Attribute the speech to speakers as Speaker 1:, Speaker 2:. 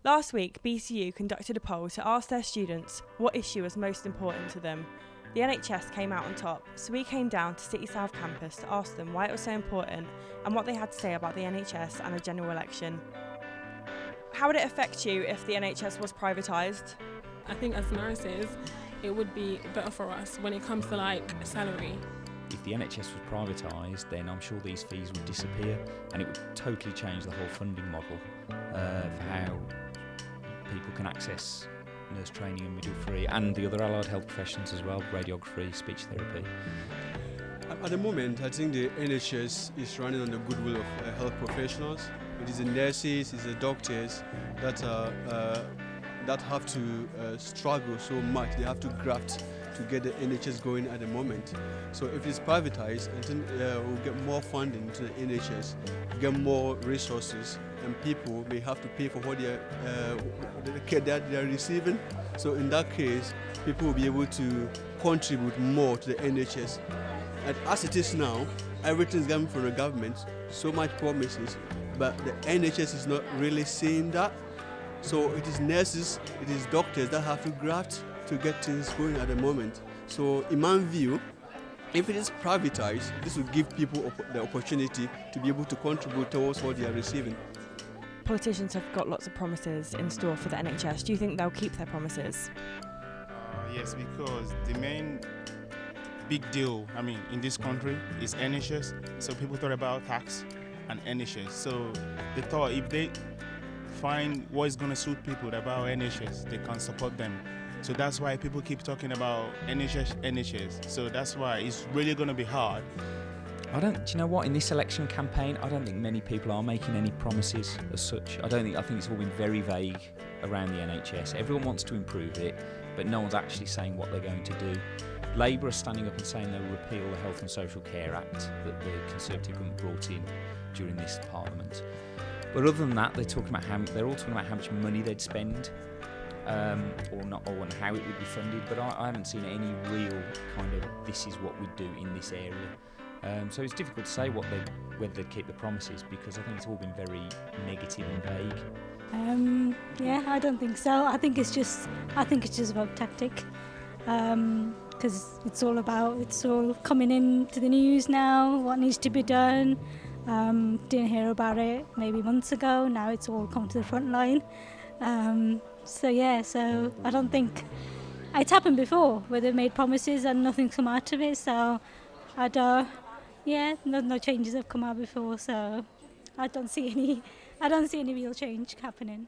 Speaker 1: Last week, BCU conducted a poll to ask their students what issue was most important to them. The NHS came out on top, so we came down to City South campus to ask them why it was so important and what they had to say about the NHS and a general election. How would it affect you if the NHS was privatised?
Speaker 2: I think as nurses, it would be better for us when it comes to salary.
Speaker 3: If the NHS was privatised, then I'm sure these fees would disappear and it would totally change the whole funding model for how people can access nurse training and midwifery and the other allied health professions as well, radiography, speech therapy.
Speaker 4: At the moment, I think the NHS is running on the goodwill of health professionals. It is the nurses, it's the doctors that have to struggle so much. They have to graft to get the NHS going at the moment. So if it's privatized, I think we'll get more funding to the NHS, get more resources, and people may have to pay for what the care that they are receiving. So in that case, people will be able to contribute more to the NHS. And as it is now, everything is coming from the government, so much promises, but the NHS is not really seeing that. So it is nurses, it is doctors that have to graft to get things going at the moment. So in my view, if it is privatized, this will give people the opportunity to be able to contribute towards what they are receiving.
Speaker 1: Politicians have got lots of promises in store for the NHS. Do you think they'll keep their promises?
Speaker 5: Yes, because the main big deal, in this country is NHS. So people thought about tax and NHS. So they thought if they find what is going to suit people about NHS, they can support them. So that's why people keep talking about NHS. So that's why it's really going to be hard.
Speaker 3: Do you know what? In this election campaign, I don't think many people are making any promises as such. I think it's all been very vague around the NHS. Everyone wants to improve it, but no one's actually saying what they're going to do. Labour are standing up and saying they'll repeal the Health and Social Care Act that the Conservative government brought in during this Parliament. But other than that, they're all talking about how much money they'd spend, or how it would be funded. But I haven't seen any real kind of this is what we'd do in this area. So it's difficult to say whether they'd keep the promises, because I think it's all been very negative and vague.
Speaker 6: Yeah, I don't think so. I think it's just about tactic, because it's all coming into the news now. What needs to be done? Didn't hear about it maybe months ago. Now it's all come to the front line. So I don't think it's happened before where they've made promises and nothing's come out of it. So no changes have come out before. So I don't see any real change happening.